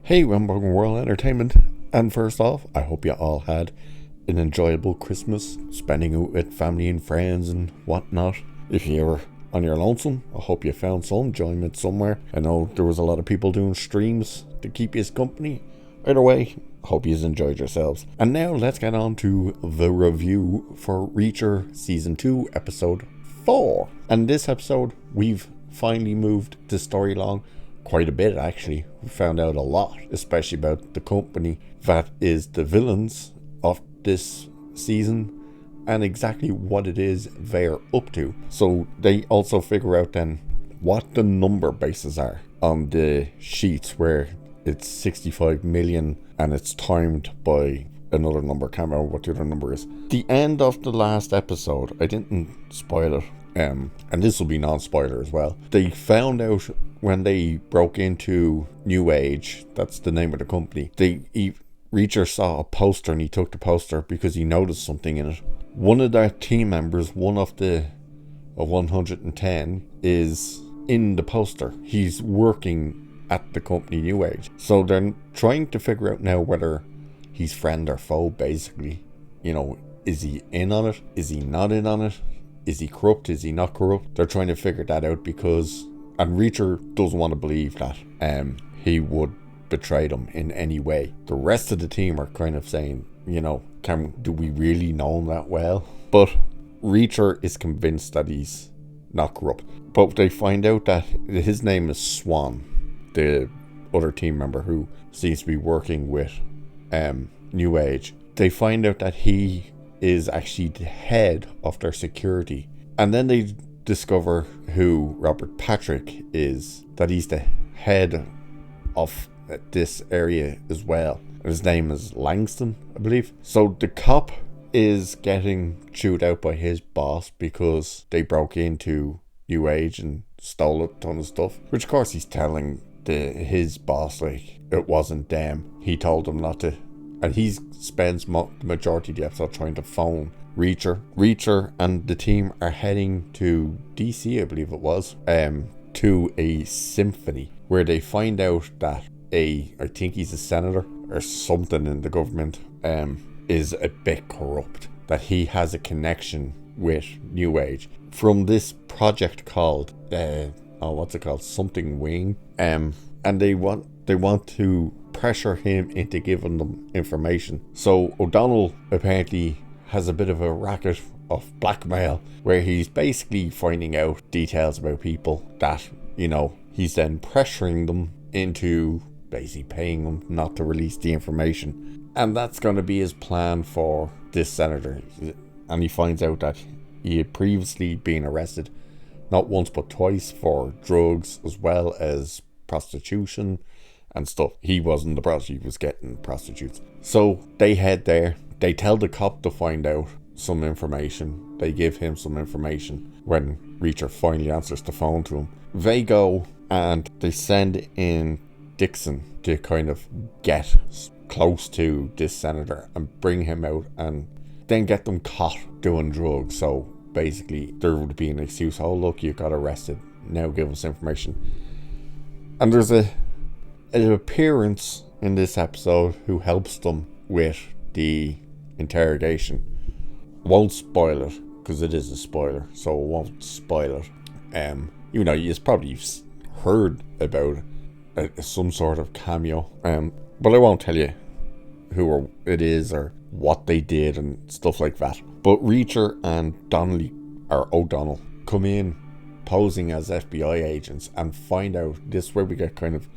Hey, Rumble World Entertainment, and first off, I hope you all had an enjoyable Christmas, spending it with family and friends and whatnot. If you were on your lonesome, I hope you found some enjoyment somewhere. I know there was a lot of people doing streams to keep you company. Either way, I hope you enjoyed yourselves. And now let's get on to the review for Reacher Season 2, Episode 4. And this episode, we've finally moved the story along quite a bit, actually. We found out a lot, especially about the company that is the villains of this season and exactly what it is they're up to. So they also figure out then what the number bases are on the sheets, where it's 65 million and it's timed by another number. Can't remember what the other number is. The end of the last episode, I didn't spoil it, and this will be non-spoiler as well. They found out when they broke into New Age, that's the name of the company, Reacher saw a poster and he took the poster because he noticed something in it. One of their team members, one of the 110, is in the poster. He's working at the company New Age. So they're trying to figure out now whether he's friend or foe, basically. You know, is he in on it? Is he not in on it? Is he corrupt? Is he not corrupt? They're trying to figure that out because... And Reacher doesn't want to believe that he would betray them in any way. The rest of the team are kind of saying, you know, do we really know him that well? But Reacher is convinced that he's not corrupt. But they find out that his name is Swan, the other team member who seems to be working with New Age. They find out that he is actually the head of their security. And then they discover who Robert Patrick is, that he's the head of this area as well. His name is Langston, I believe. So the cop is getting chewed out by his boss because they broke into New Age and stole a ton of stuff, which of course he's telling his boss like it wasn't them. He told them not to, and he spends the majority of the episode trying to phone Reacher and the team are heading to DC, I believe it was, to a symphony where they find out that I think he's a senator or something in the government, is a bit corrupt, that he has a connection with New Age from this project called something wing, and they want to pressure him into giving them information. So O'Donnell apparently has a bit of a racket of blackmail where he's basically finding out details about people that, you know, he's then pressuring them into basically paying them not to release the information. And that's going to be his plan for this senator. And he finds out that he had previously been arrested, not once but twice, for drugs as well as prostitution and stuff. He wasn't the prostitute, he was getting prostitutes. So they head there. They tell the cop to find out some information. They give him some information when Reacher finally answers the phone to him. They go and they send in Dixon to kind of get close to this senator and bring him out and then get them caught doing drugs. So basically there would be an excuse, oh look, you got arrested, now give us information. And there's an appearance in this episode who helps them with the interrogation. Won't spoil it because it is a spoiler, so I won't spoil it. You know, you've probably heard about some sort of cameo, but I won't tell you who it is or what they did and stuff like that. But Reacher and O'Donnell come in posing as FBI agents and find out, this is where we get kind of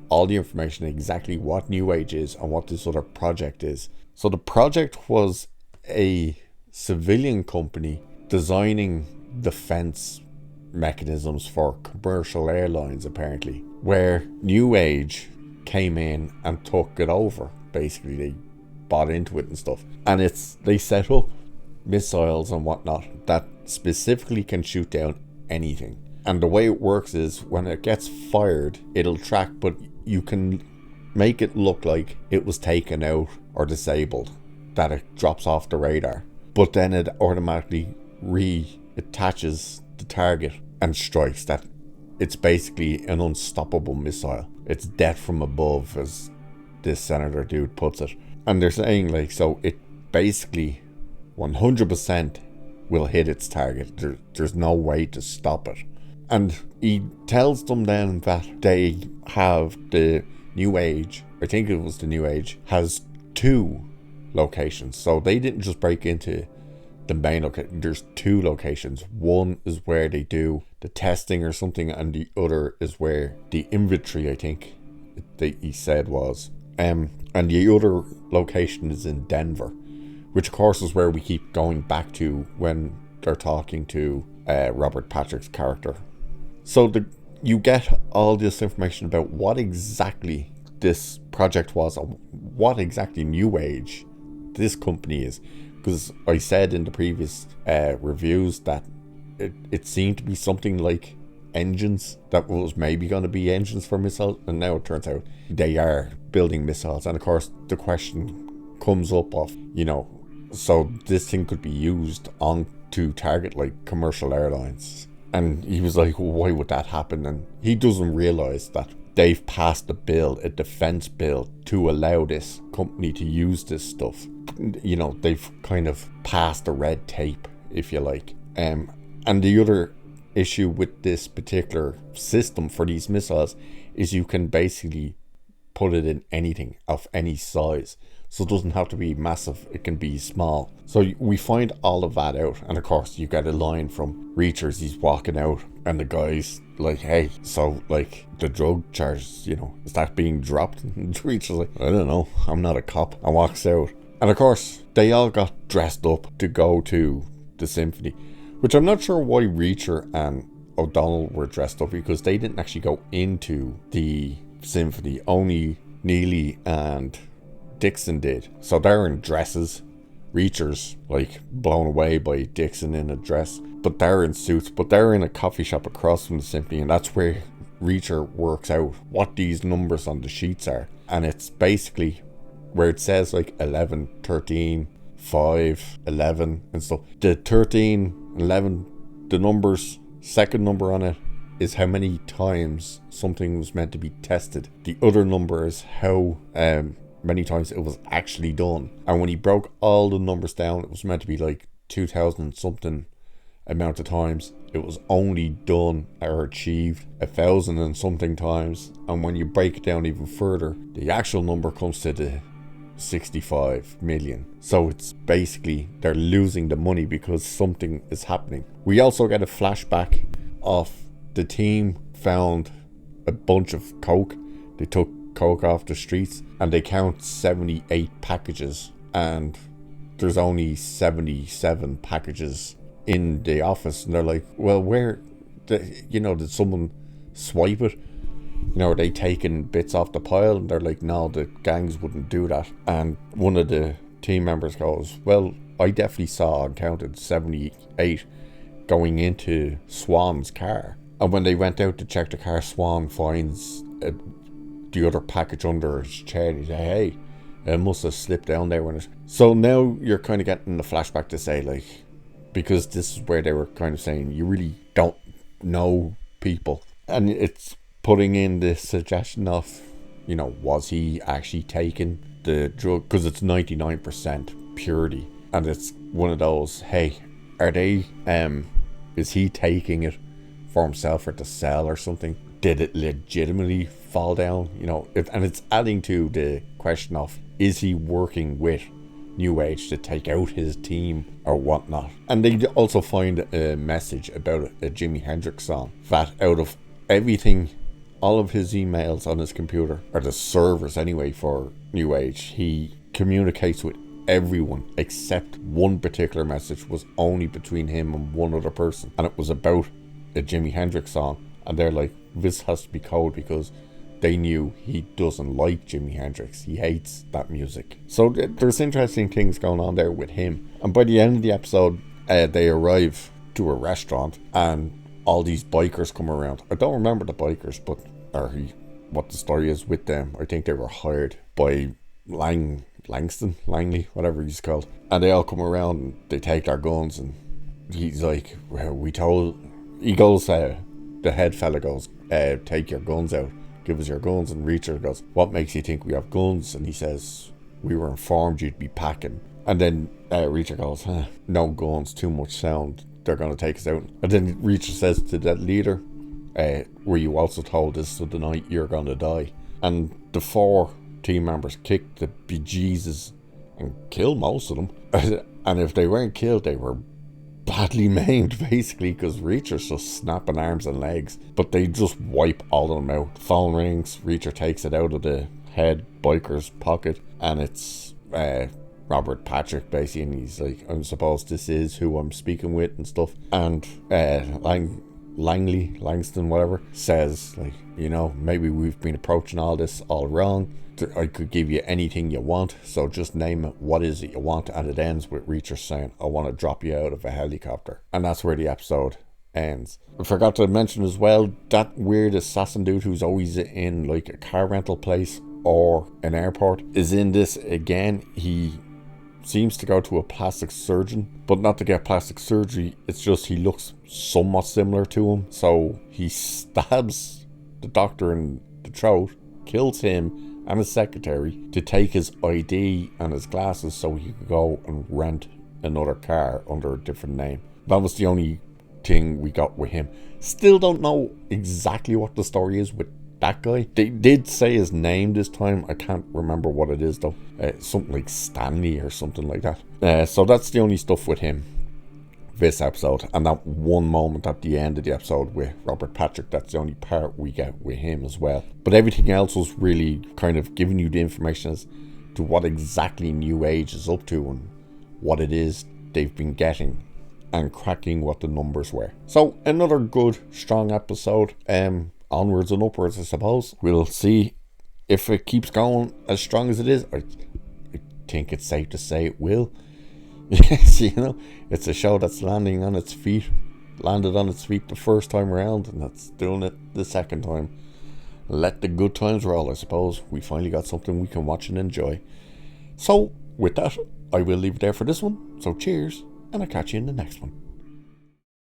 all the information, exactly what New Age is and what this other project is. So the project was a civilian company designing defense mechanisms for commercial airlines, apparently, where New Age came in and took it over. Basically, they bought into it and stuff. And they set up missiles and whatnot that specifically can shoot down anything. And the way it works is when it gets fired, it'll track, but you can make it look like it was taken out or disabled, that it drops off the radar. But then it automatically reattaches the target and strikes. That it's basically an unstoppable missile. It's death from above, as this senator dude puts it. And they're saying, like, so it basically 100% will hit its target. There's no way to stop it. And he tells them then that they have the New Age, I think it was the New Age, has 2 locations. So they didn't just break into the main location. There's 2 locations. One is where they do the testing or something, and the other is where the inventory, I think he said was. And the other location is in Denver, which of course is where we keep going back to when they're talking to Robert Patrick's character. So you get all this information about what exactly this project was, and what exactly New Age this company is. Because I said in the previous reviews that it seemed to be something like engines, that was maybe going to be engines for missiles, and now it turns out they are building missiles. And of course the question comes up of, so this thing could be used on to target like commercial airlines. And he was like, why would that happen? And he doesn't realize that they've passed a bill, a defense bill, to allow this company to use this stuff. They've kind of passed the red tape, if you like. And the other issue with this particular system for these missiles is you can basically put it in anything of any size. So it doesn't have to be massive, it can be small. So we find all of that out. And of course you get a line from Reachers. He's walking out and the guy's like, hey, so like the drug charges, is that being dropped? And Reacher's like, I don't know, I'm not a cop, and walks out. And of course they all got dressed up to go to the symphony, which I'm not sure why Reacher and O'Donnell were dressed up, because they didn't actually go into the symphony. Only Neely and Dixon did. So they're in dresses. Reacher's like blown away by Dixon in a dress, but they're in suits. But they're in a coffee shop across from the symphony, and that's where Reacher works out what these numbers on the sheets are. And it's basically where it says like 11, 13, 5, 11 and stuff. The 13, 11, the numbers, second number on it is how many times something was meant to be tested. The other number is how many times it was actually done. And when he broke all the numbers down, it was meant to be like 2,000 something amount of times. It was only done or achieved 1,000 and something times. And when you break it down even further, the actual number comes to the 65 million. So it's basically they're losing the money because something is happening. We also get a flashback of the team found a bunch of coke. They took coke off the streets and they count 78 packages, and there's only 77 packages in the office. And they're like, well, where did someone swipe it? Are they taking bits off the pile? And they're like, no, the gangs wouldn't do that. And one of the team members goes, well, I definitely saw and counted 78 going into Swan's car. And when they went out to check the car, Swan finds the other package under his chair, and he's like, hey, it must have slipped down there when it... So now you're kind of getting the flashback to say, like, because this is where they were kind of saying you really don't know people, and it's putting in this suggestion of, was he actually taking the drug? Because it's 99% purity, and it's one of those, hey, are they is he taking it for himself or to sell or something? Did it legitimately fall down? And it's adding to the question of, is he working with New Age to take out his team or whatnot? And they also find a message about a Jimi Hendrix song, that out of everything, all of his emails on his computer, or the servers anyway for New Age, he communicates with everyone except one particular message was only between him and one other person, and it was about a Jimi Hendrix song. And they're like, this has to be code, because they knew he doesn't like Jimi Hendrix. He hates that music. So there's interesting things going on there with him. And by the end of the episode, they arrive to a restaurant and all these bikers come around. I don't remember the bikers, what the story is with them. I think they were hired by Langley, whatever he's called. And they all come around and they take their guns, and he's like, well, the head fella goes, take your guns out. give us your guns. And Reacher goes, what makes you think we have guns? And he says, we were informed you'd be packing. And then Reacher goes, no guns, too much sound, they're going to take us out. And then Reacher says to that leader, were you also told this is the night you're going to die? And the 4 team members kick the bejesus and kill most of them. And if they weren't killed, they were badly maimed, basically, because Reacher's just snapping arms and legs. But they just wipe all of them out. Phone rings, Reacher takes it out of the head biker's pocket, and it's Robert Patrick, basically, and he's like, I suppose this is who I'm speaking with and stuff. And Langston, whatever, says, like, you know, maybe we've been approaching all this all wrong. I could give you anything you want, so just name it. What is it you want? And it ends with Reacher saying, I want to drop you out of a helicopter. And that's where the episode ends. I forgot to mention as well, that weird assassin dude who's always in like a car rental place or an airport is in this again. He seems to go to a plastic surgeon, but not to get plastic surgery. It's just he looks somewhat similar to him. So he stabs the doctor in the throat, kills him and his secretary to take his ID and his glasses so he could go and rent another car under a different name. That was the only thing we got with him. Still don't know exactly what the story is with that guy. They did say his name this time. I can't remember what it is though. Something like Stanley or something like that. So that's the only stuff with him this episode, and that one moment at the end of the episode with Robert Patrick, that's the only part we get with him as well. But everything else was really kind of giving you the information as to what exactly New Age is up to and what it is they've been getting and cracking what the numbers were. So another good strong episode, onwards and upwards, I suppose. We'll see if it keeps going as strong as it is. I think it's safe to say it will. Yes, you know, it's a show that's landed on its feet the first time around, and that's doing it the second time. Let the good times roll, I suppose. We finally got something we can watch and enjoy. So with that, I will leave it there for this one. So cheers, and I'll catch you in the next one.